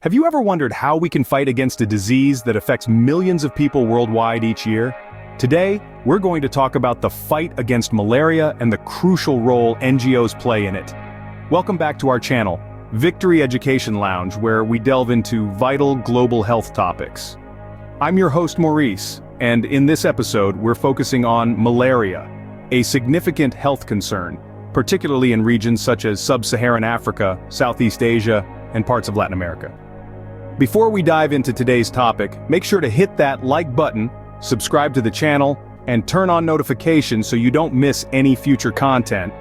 Have you ever wondered how we can fight against a disease that affects millions of people worldwide each year? Today, we're going to talk about the fight against malaria and the crucial role NGOs play in it. Welcome back to our channel, Victory Education Lounge, where we delve into vital global health topics. I'm your host Maurice, and in this episode we're focusing on malaria, a significant health concern, particularly in regions such as sub-Saharan Africa, Southeast Asia, and parts of Latin America. Before we dive into today's topic, make sure to hit that like button, subscribe to the channel, and turn on notifications so you don't miss any future content.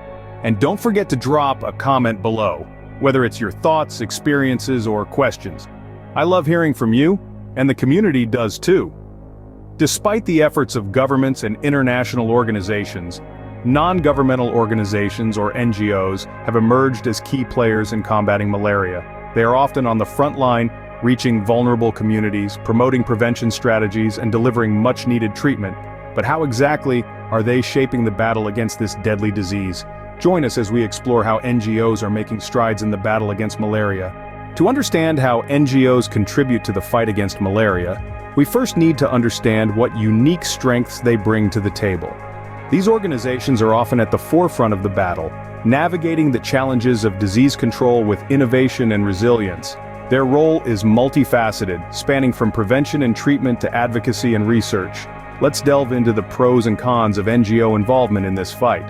And don't forget to drop a comment below, whether it's your thoughts, experiences, or questions. I love hearing from you, and the community does too. Despite the efforts of governments and international organizations, non-governmental organizations, or NGOs, have emerged as key players in combating malaria. They are often on the front line, reaching vulnerable communities, promoting prevention strategies, and delivering much-needed treatment. But how exactly are they shaping the battle against this deadly disease? Join us as we explore how NGOs are making strides in the battle against malaria. To understand how NGOs contribute to the fight against malaria, we first need to understand what unique strengths they bring to the table. These organizations are often at the forefront of the battle, navigating the challenges of disease control with innovation and resilience. Their role is multifaceted, spanning from prevention and treatment to advocacy and research. Let's delve into the pros and cons of NGO involvement in this fight.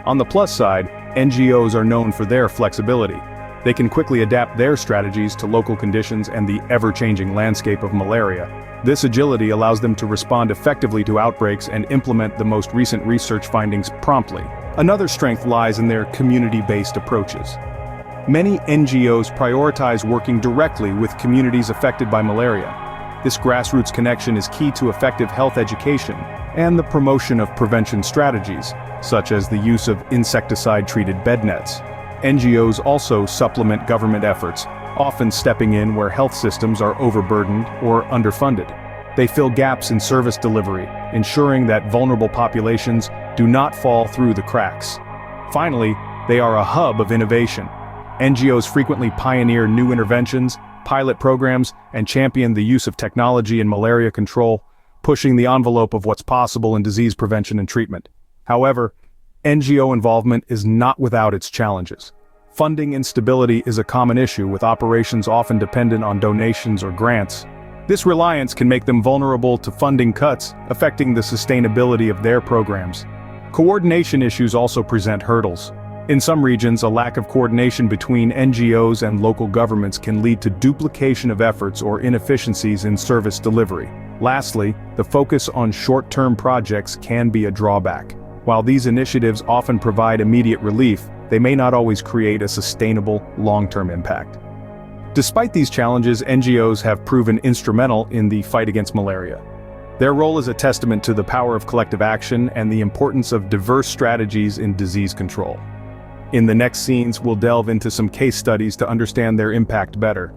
On the plus side, NGOs are known for their flexibility. They can quickly adapt their strategies to local conditions and the ever-changing landscape of malaria. This agility allows them to respond effectively to outbreaks and implement the most recent research findings promptly. Another strength lies in their community-based approaches. Many NGOs prioritize working directly with communities affected by malaria. This grassroots connection is key to effective health education and the promotion of prevention strategies, such as the use of insecticide-treated bed nets. NGOs also supplement government efforts, often stepping in where health systems are overburdened or underfunded. They fill gaps in service delivery, ensuring that vulnerable populations do not fall through the cracks. Finally, they are a hub of innovation. NGOs frequently pioneer new interventions, pilot programs, and champion the use of technology in malaria control, pushing the envelope of what's possible in disease prevention and treatment. However, NGO involvement is not without its challenges. Funding instability is a common issue, with operations often dependent on donations or grants. This reliance can make them vulnerable to funding cuts, affecting the sustainability of their programs. Coordination issues also present hurdles. In some regions, a lack of coordination between NGOs and local governments can lead to duplication of efforts or inefficiencies in service delivery. Lastly, the focus on short-term projects can be a drawback. While these initiatives often provide immediate relief, they may not always create a sustainable, long-term impact. Despite these challenges, NGOs have proven instrumental in the fight against malaria. Their role is a testament to the power of collective action and the importance of diverse strategies in disease control. In the next scenes, we'll delve into some case studies to understand their impact better.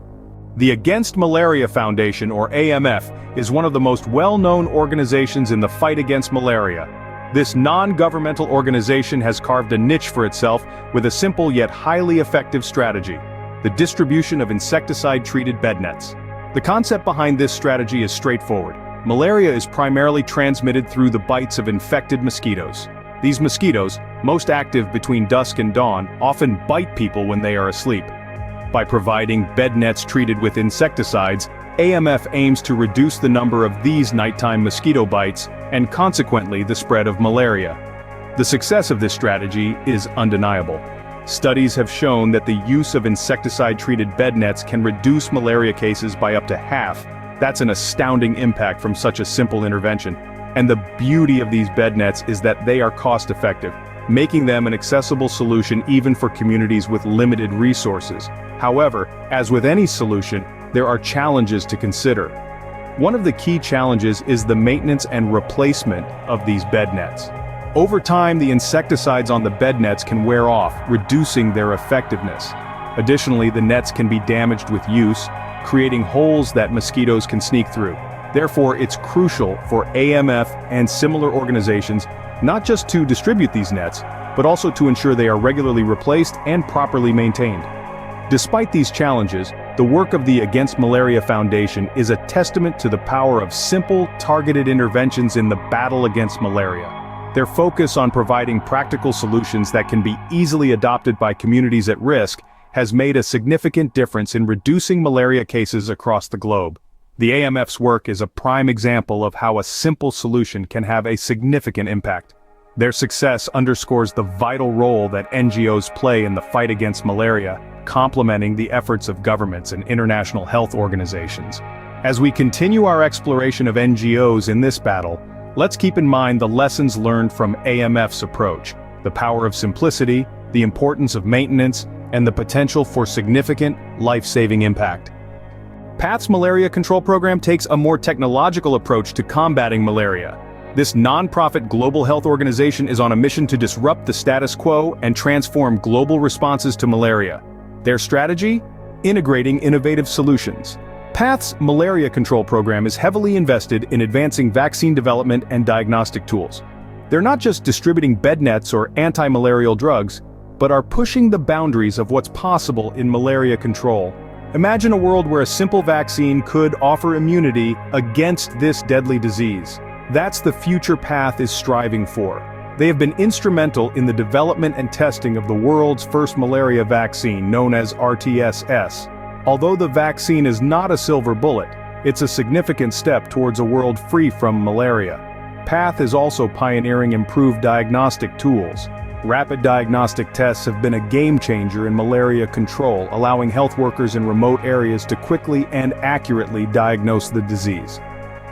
The Against Malaria Foundation, or AMF, is one of the most well-known organizations in the fight against malaria. This non-governmental organization has carved a niche for itself with a simple yet highly effective strategy: the distribution of insecticide-treated bed nets. The concept behind this strategy is straightforward. Malaria is primarily transmitted through the bites of infected mosquitoes. These mosquitoes, most active between dusk and dawn, often bite people when they are asleep. By providing bed nets treated with insecticides, AMF aims to reduce the number of these nighttime mosquito bites and consequently the spread of malaria. The success of this strategy is undeniable. Studies have shown that the use of insecticide-treated bed nets can reduce malaria cases by up to half. That's an astounding impact from such a simple intervention. And the beauty of these bed nets is that they are cost-effective, making them an accessible solution even for communities with limited resources. However, as with any solution, there are challenges to consider. One of the key challenges is the maintenance and replacement of these bed nets. Over time, the insecticides on the bed nets can wear off, reducing their effectiveness. Additionally, the nets can be damaged with use, creating holes that mosquitoes can sneak through. Therefore, it's crucial for AMF and similar organizations not just to distribute these nets, but also to ensure they are regularly replaced and properly maintained. Despite these challenges, The work of the Against Malaria Foundation is a testament to the power of simple, targeted interventions in the battle against malaria. Their focus on providing practical solutions that can be easily adopted by communities at risk has made a significant difference in reducing malaria cases across the globe. The AMF's work is a prime example of how a simple solution can have a significant impact. Their success underscores the vital role that NGOs play in the fight against malaria, complementing the efforts of governments and international health organizations. As we continue our exploration of NGOs in this battle, let's keep in mind the lessons learned from AMF's approach, the power of simplicity, the importance of maintenance, and the potential for significant, life-saving impact. PATH's Malaria Control Program takes a more technological approach to combating malaria. This non-profit global health organization is on a mission to disrupt the status quo and transform global responses to malaria. Their strategy? Integrating innovative solutions. PATH's Malaria Control Program is heavily invested in advancing vaccine development and diagnostic tools. They're not just distributing bed nets or anti-malarial drugs, but are pushing the boundaries of what's possible in malaria control. Imagine a world where a simple vaccine could offer immunity against this deadly disease. That's the future PATH is striving for. They have been instrumental in the development and testing of the world's first malaria vaccine, known as RTS-S. Although the vaccine is not a silver bullet, it's a significant step towards a world free from malaria. PATH is also pioneering improved diagnostic tools. Rapid diagnostic tests have been a game-changer in malaria control, allowing health workers in remote areas to quickly and accurately diagnose the disease.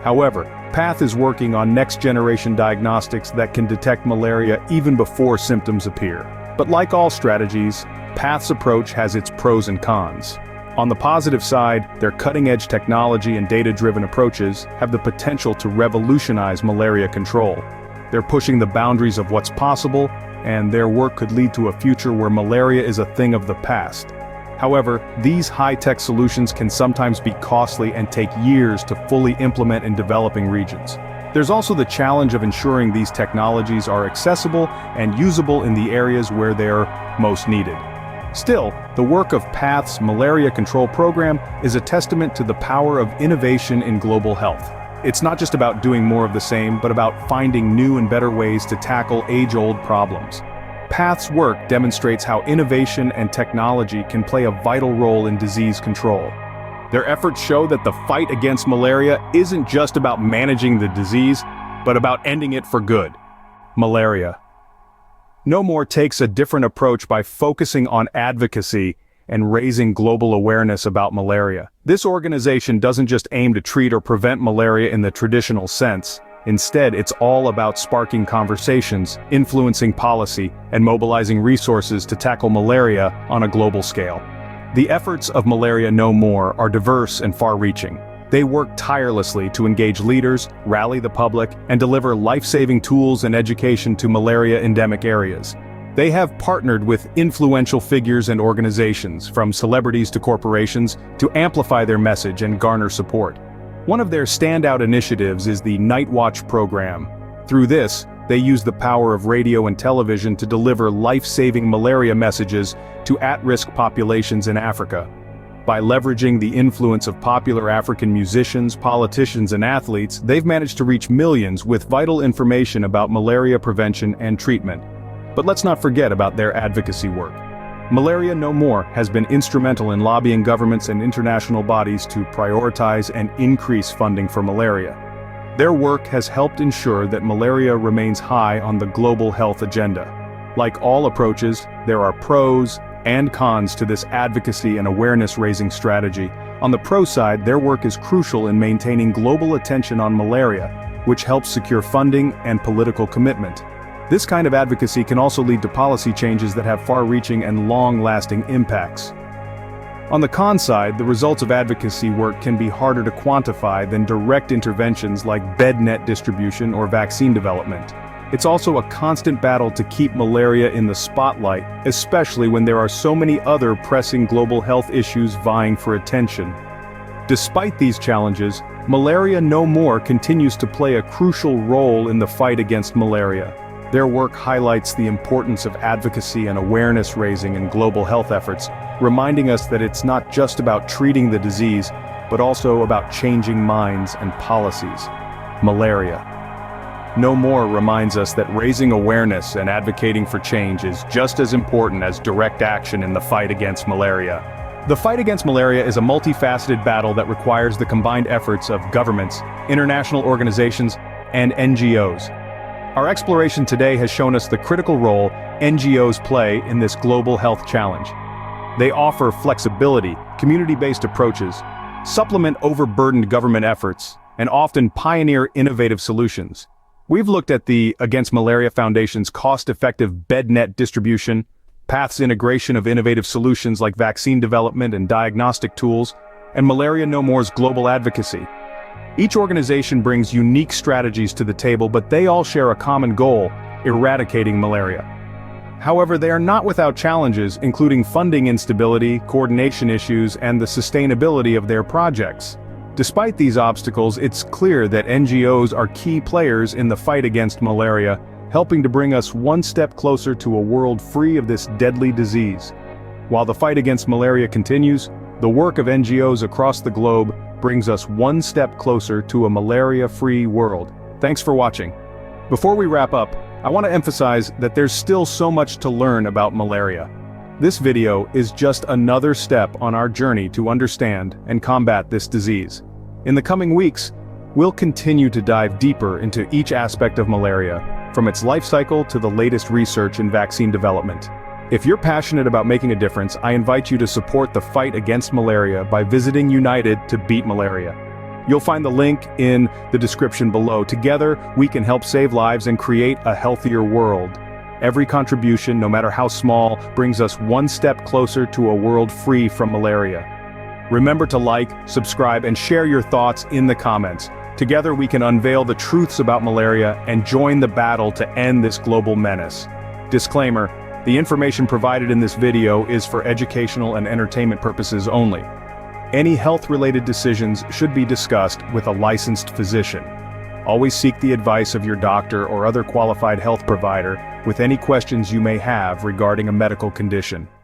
However, PATH is working on next-generation diagnostics that can detect malaria even before symptoms appear. But like all strategies, PATH's approach has its pros and cons. On the positive side, their cutting-edge technology and data-driven approaches have the potential to revolutionize malaria control. They're pushing the boundaries of what's possible, and their work could lead to a future where malaria is a thing of the past. However, these high-tech solutions can sometimes be costly and take years to fully implement in developing regions. There's also the challenge of ensuring these technologies are accessible and usable in the areas where they're most needed. Still, the work of PATH's Malaria Control Program is a testament to the power of innovation in global health. It's not just about doing more of the same, but about finding new and better ways to tackle age-old problems. PATH's work demonstrates how innovation and technology can play a vital role in disease control. Their efforts show that the fight against malaria isn't just about managing the disease, but about ending it for good. Malaria No More takes a different approach by focusing on advocacy and raising global awareness about malaria. This organization doesn't just aim to treat or prevent malaria in the traditional sense. Instead, it's all about sparking conversations, influencing policy, and mobilizing resources to tackle malaria on a global scale. The efforts of Malaria No More are diverse and far-reaching. They work tirelessly to engage leaders, rally the public, and deliver life-saving tools and education to malaria-endemic areas. They have partnered with influential figures and organizations, from celebrities to corporations, to amplify their message and garner support. One of their standout initiatives is the Night Watch program. Through this, they use the power of radio and television to deliver life-saving malaria messages to at-risk populations in Africa. By leveraging the influence of popular African musicians, politicians, and athletes, they've managed to reach millions with vital information about malaria prevention and treatment. But let's not forget about their advocacy work. Malaria No More has been instrumental in lobbying governments and international bodies to prioritize and increase funding for malaria. Their work has helped ensure that malaria remains high on the global health agenda. Like all approaches, there are pros and cons to this advocacy and awareness-raising strategy. On the pro side, their work is crucial in maintaining global attention on malaria, which helps secure funding and political commitment. This kind of advocacy can also lead to policy changes that have far-reaching and long-lasting impacts. On the con side, the results of advocacy work can be harder to quantify than direct interventions like bed net distribution or vaccine development. It's also a constant battle to keep malaria in the spotlight, especially when there are so many other pressing global health issues vying for attention. Despite these challenges, Malaria No More continues to play a crucial role in the fight against malaria. Their work highlights the importance of advocacy and awareness raising in global health efforts, reminding us that it's not just about treating the disease, but also about changing minds and policies. Malaria No More reminds us that raising awareness and advocating for change is just as important as direct action in the fight against malaria. The fight against malaria is a multifaceted battle that requires the combined efforts of governments, international organizations, and NGOs. Our exploration today has shown us the critical role NGOs play in this global health challenge. They offer flexibility, community-based approaches, supplement overburdened government efforts, and often pioneer innovative solutions. We've looked at the Against Malaria Foundation's cost-effective bed net distribution, PATH's integration of innovative solutions like vaccine development and diagnostic tools, and Malaria No More's global advocacy. Each organization brings unique strategies to the table, but they all share a common goal: eradicating malaria. However, they are not without challenges, including funding instability, coordination issues, and the sustainability of their projects. Despite these obstacles, it's clear that NGOs are key players in the fight against malaria, helping to bring us one step closer to a world free of this deadly disease. While the fight against malaria continues, the work of NGOs across the globe brings us one step closer to a malaria-free world. Thanks for watching. Before we wrap up, I want to emphasize that there's still so much to learn about malaria. This video is just another step on our journey to understand and combat this disease. In the coming weeks, we'll continue to dive deeper into each aspect of malaria, from its life cycle to the latest research in vaccine development. If you're passionate about making a difference, I invite you to support the fight against malaria by visiting United to Beat Malaria. You'll find the link in the description below. Together, we can help save lives and create a healthier world. Every contribution, no matter how small, brings us one step closer to a world free from malaria. Remember to like, subscribe, and share your thoughts in the comments. Together we can unveil the truths about malaria and join the battle to end this global menace. Disclaimer: the information provided in this video is for educational and entertainment purposes only. Any health-related decisions should be discussed with a licensed physician. Always seek the advice of your doctor or other qualified health provider with any questions you may have regarding a medical condition.